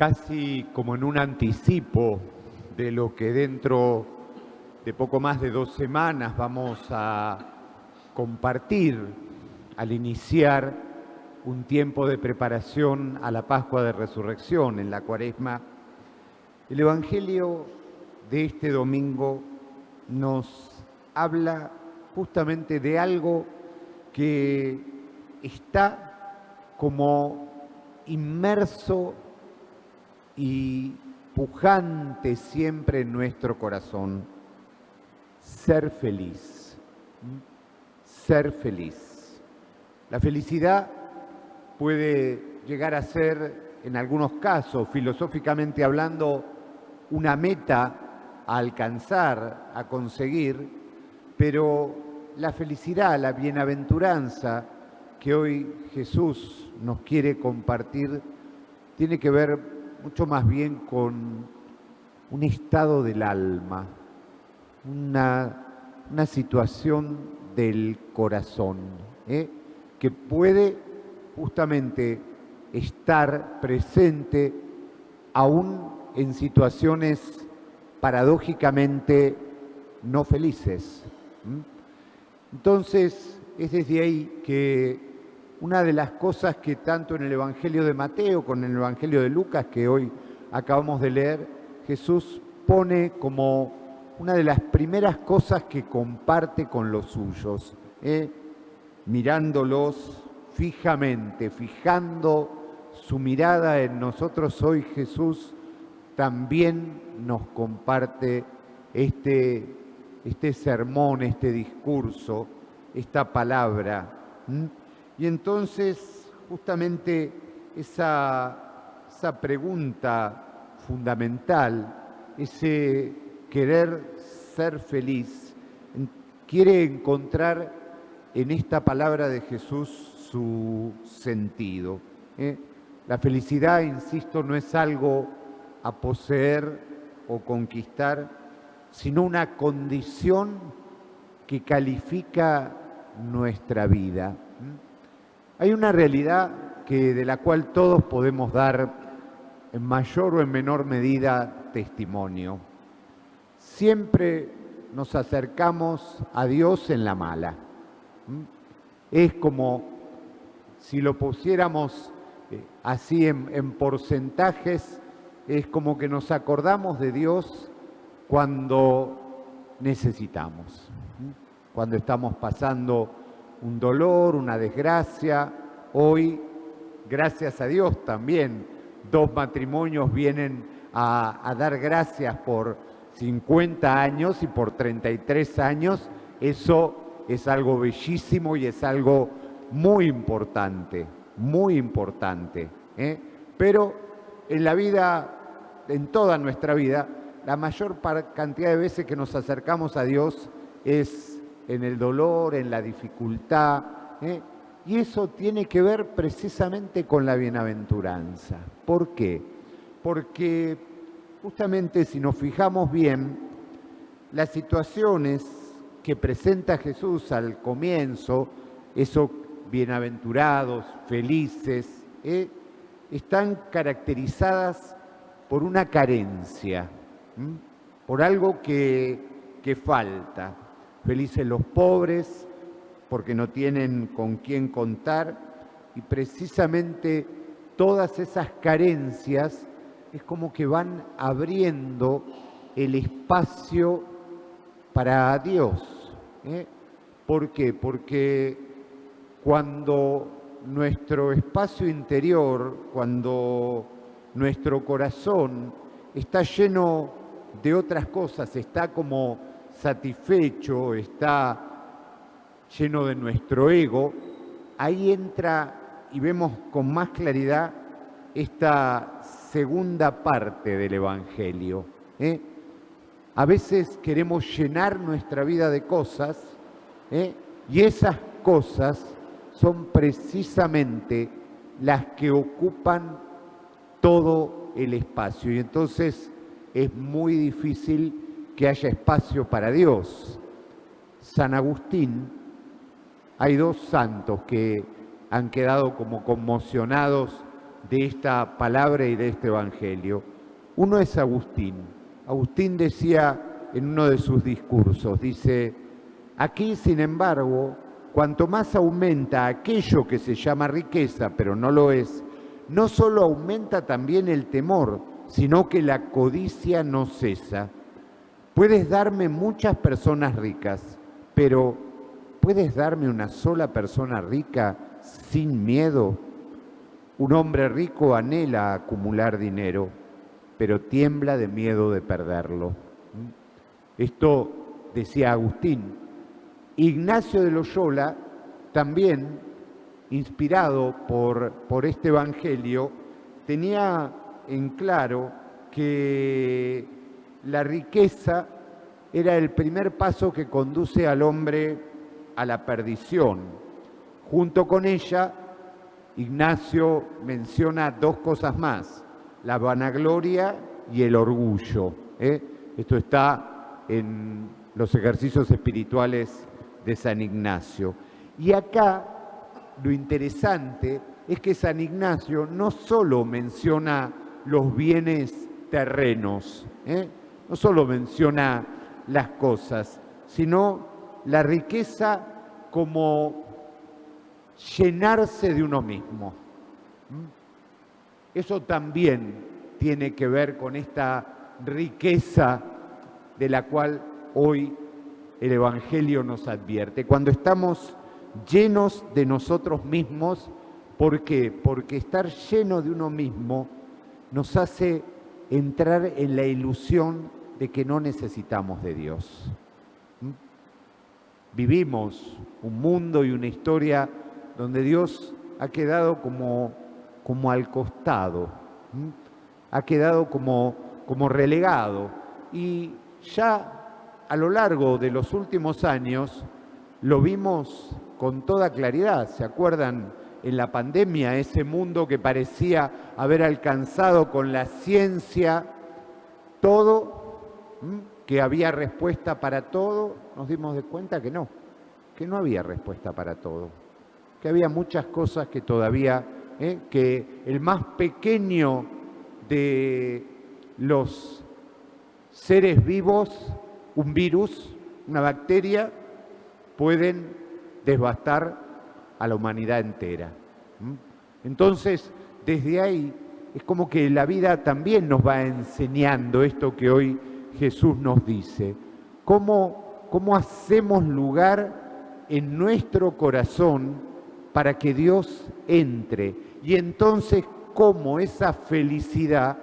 casi como en un anticipo de lo que dentro de poco más de 2 semanas vamos a compartir al iniciar un tiempo de preparación a la Pascua de Resurrección en la Cuaresma. El Evangelio de este domingo nos habla justamente de algo que está como inmerso y pujante siempre en nuestro corazón: ser feliz. Ser feliz. La felicidad puede llegar a ser, en algunos casos, filosóficamente hablando, una meta a alcanzar, a conseguir, pero la felicidad, la bienaventuranza que hoy Jesús nos quiere compartir, tiene que ver mucho más bien con un estado del alma, una situación del corazón, que puede justamente estar presente aún en situaciones paradójicamente no felices. Entonces, es desde ahí que una de las cosas que tanto en el Evangelio de Mateo como en el Evangelio de Lucas, que hoy acabamos de leer, Jesús pone como una de las primeras cosas que comparte con los suyos, mirándolos fijamente, fijando su mirada en nosotros. Hoy Jesús también nos comparte este sermón, este discurso, esta palabra. Y entonces, justamente esa pregunta fundamental, ese querer ser feliz, quiere encontrar en esta palabra de Jesús su sentido. La felicidad, insisto, no es algo a poseer o conquistar, sino una condición que califica nuestra vida. Hay una realidad de la cual todos podemos dar en mayor o en menor medida testimonio. Siempre nos acercamos a Dios en la mala. Es como si lo pusiéramos así en porcentajes, es como que nos acordamos de Dios cuando necesitamos, cuando estamos pasando un dolor, una desgracia. Hoy, gracias a Dios también, 2 matrimonios vienen a dar gracias por 50 años y por 33 años. Eso es algo bellísimo y es algo muy importante, muy importante. Pero en la vida, en toda nuestra vida, la mayor cantidad de veces que nos acercamos a Dios es en el dolor, en la dificultad, y eso tiene que ver precisamente con la bienaventuranza. ¿Por qué? Porque justamente si nos fijamos bien, las situaciones que presenta Jesús al comienzo, esos bienaventurados, felices, están caracterizadas por una carencia, por algo que falta. Felices los pobres porque no tienen con quién contar, y precisamente todas esas carencias es como que van abriendo el espacio para Dios. ¿Por qué? Porque cuando nuestro espacio interior, cuando nuestro corazón está lleno de otras cosas, está como satisfecho, está lleno de nuestro ego, ahí entra y vemos con más claridad esta segunda parte del Evangelio. A veces queremos llenar nuestra vida de cosas, y esas cosas son precisamente las que ocupan todo el espacio, y entonces es muy difícil que haya espacio para Dios. San Agustín, hay 2 santos que han quedado como conmocionados de esta palabra y de este evangelio. Uno es Agustín. Agustín decía en uno de sus discursos, dice: aquí, sin embargo, cuanto más aumenta aquello que se llama riqueza, pero no lo es, no solo aumenta también el temor, sino que la codicia no cesa. Puedes darme muchas personas ricas, pero ¿puedes darme una sola persona rica sin miedo? Un hombre rico anhela acumular dinero, pero tiembla de miedo de perderlo. Esto decía Agustín. Ignacio de Loyola, también inspirado por este evangelio, tenía en claro que la riqueza era el primer paso que conduce al hombre a la perdición. Junto con ella, Ignacio menciona dos cosas más: la vanagloria y el orgullo. Esto está en los ejercicios espirituales de San Ignacio. Y acá lo interesante es que San Ignacio no solo menciona los bienes terrenos, no solo menciona las cosas, sino la riqueza como llenarse de uno mismo. Eso también tiene que ver con esta riqueza de la cual hoy el Evangelio nos advierte. Cuando estamos llenos de nosotros mismos, ¿por qué? Porque estar lleno de uno mismo nos hace entrar en la ilusión de que no necesitamos de Dios. Vivimos un mundo y una historia donde Dios ha quedado como al costado, ha quedado como relegado. Y ya a lo largo de los últimos años lo vimos con toda claridad. ¿Se acuerdan en la pandemia ese mundo que parecía haber alcanzado con la ciencia todo, que había respuesta para todo? Nos dimos de cuenta que no había respuesta para todo, que había muchas cosas que todavía, que el más pequeño de los seres vivos, un virus, una bacteria, pueden devastar a la humanidad entera. Entonces, desde ahí, es como que la vida también nos va enseñando esto que hoy Jesús nos dice. ¿Cómo hacemos lugar en nuestro corazón para que Dios entre? Y entonces, cómo esa felicidad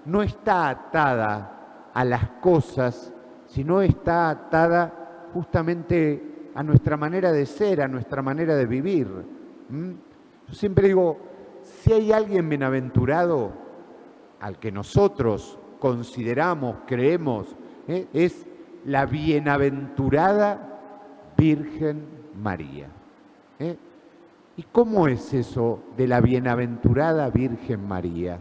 no está atada a las cosas, sino está atada justamente a nuestra manera de ser, a nuestra manera de vivir. Yo siempre digo, si hay alguien bienaventurado al que nosotros consideramos, creemos, es la bienaventurada Virgen María. ¿Y cómo es eso de la bienaventurada Virgen María?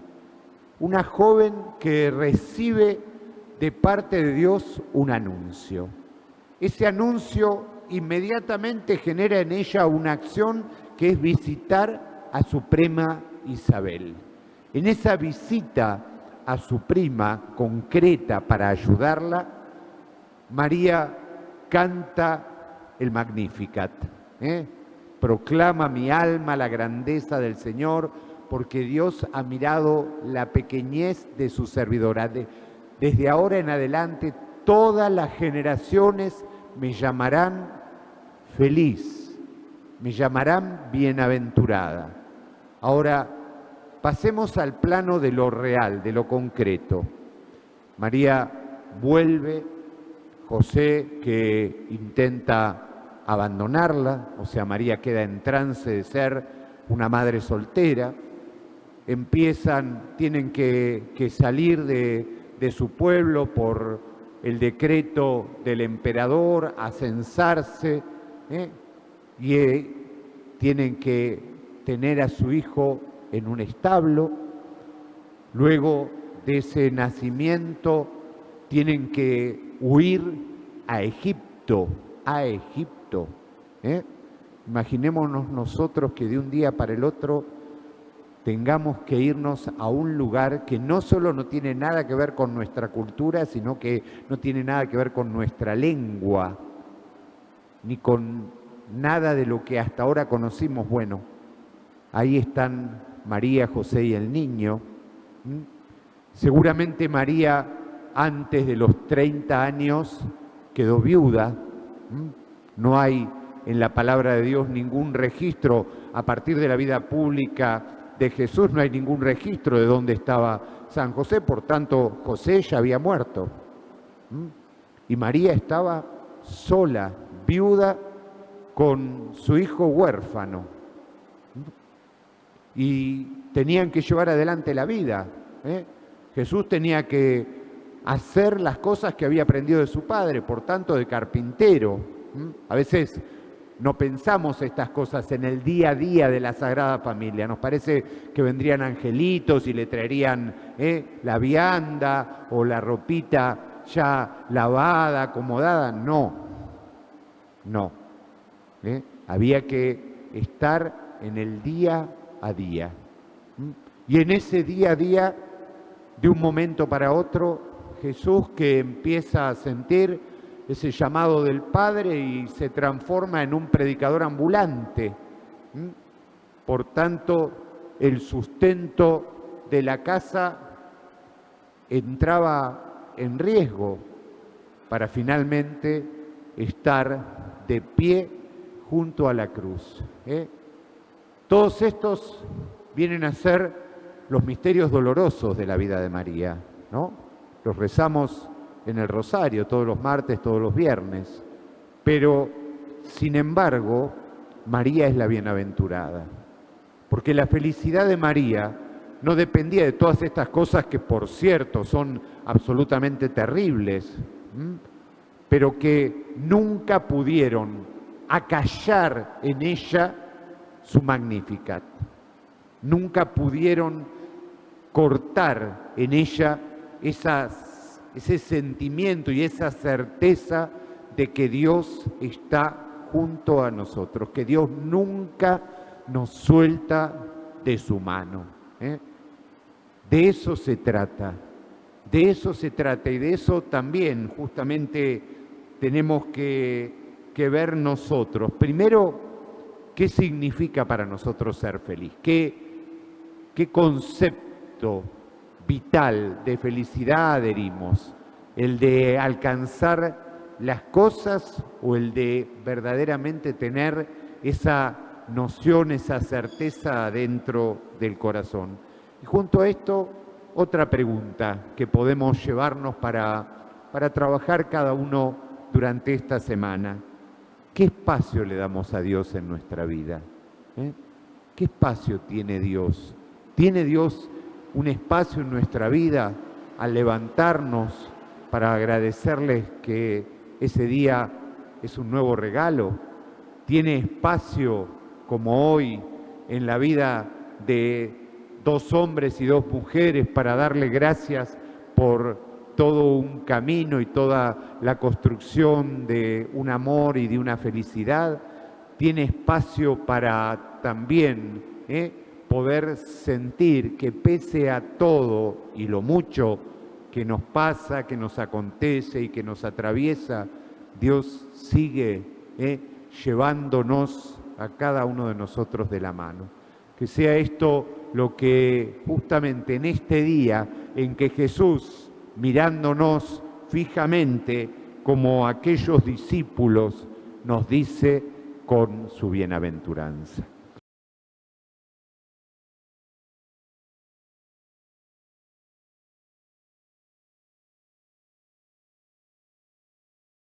Una joven que recibe de parte de Dios un anuncio. Ese anuncio inmediatamente genera en ella una acción que es visitar a su prima Isabel. En esa visita a su prima concreta para ayudarla, María canta el Magnificat. Proclama mi alma la grandeza del Señor, porque Dios ha mirado la pequeñez de su servidora. Desde ahora en adelante, todas las generaciones me llamarán feliz, me llamarán bienaventurada. Ahora, pasemos al plano de lo real, de lo concreto. María vuelve, José que intenta abandonarla, o sea, María queda en trance de ser una madre soltera, tienen que salir de su pueblo por el decreto del emperador a censarse, y tienen que tener a su hijo en un establo. Luego de ese nacimiento tienen que huir a Egipto, Imaginémonos nosotros que de un día para el otro tengamos que irnos a un lugar que no solo no tiene nada que ver con nuestra cultura, sino que no tiene nada que ver con nuestra lengua, ni con nada de lo que hasta ahora conocimos. Bueno, ahí están María, José y el niño. Seguramente María, antes de los 30 años, quedó viuda. No hay en la palabra de Dios ningún registro, a partir de la vida pública de Jesús, no hay ningún registro de dónde estaba San José, por tanto, José ya había muerto. Y María estaba sola, viuda, con su hijo huérfano. Y tenían que llevar adelante la vida. Jesús tenía que hacer las cosas que había aprendido de su padre, por tanto, de carpintero. A veces no pensamos estas cosas en el día a día de la Sagrada Familia. Nos parece que vendrían angelitos y le traerían la vianda o la ropita ya lavada, acomodada. No. Había que estar en el día a día. Y en ese día a día, de un momento para otro, Jesús, que empieza a sentir ese llamado del Padre y se transforma en un predicador ambulante. Por tanto, el sustento de la casa entraba en riesgo para finalmente estar de pie junto a la cruz. Todos estos vienen a ser los misterios dolorosos de la vida de María, ¿no? Los rezamos en el rosario todos los martes, todos los viernes, pero sin embargo María es la bienaventurada, porque la felicidad de María no dependía de todas estas cosas que, por cierto, son absolutamente terribles, pero que nunca pudieron acallar en ella su Magnificat, nunca pudieron cortar en ella ese sentimiento y esa certeza de que Dios está junto a nosotros, que Dios nunca nos suelta de su mano. De eso se trata, y de eso también justamente tenemos que ver nosotros. Primero, ¿qué significa para nosotros ser feliz? ¿Qué concepto vital de felicidad adherimos? ¿El de alcanzar las cosas o el de verdaderamente tener esa noción, esa certeza dentro del corazón? Y junto a esto, otra pregunta que podemos llevarnos para trabajar cada uno durante esta semana. ¿Qué espacio le damos a Dios en nuestra vida? ¿Qué espacio tiene Dios? ¿Tiene Dios un espacio en nuestra vida al levantarnos para agradecerles que ese día es un nuevo regalo? ¿Tiene espacio, como hoy, en la vida de 2 hombres y 2 mujeres para darle gracias por todo un camino y toda la construcción de un amor y de una felicidad? ¿Tiene espacio para también poder sentir que pese a todo y lo mucho que nos pasa, que nos acontece y que nos atraviesa, Dios sigue llevándonos a cada uno de nosotros de la mano? Que sea esto lo que justamente en este día en que Jesús, mirándonos fijamente como aquellos discípulos, nos dice con su bienaventuranza.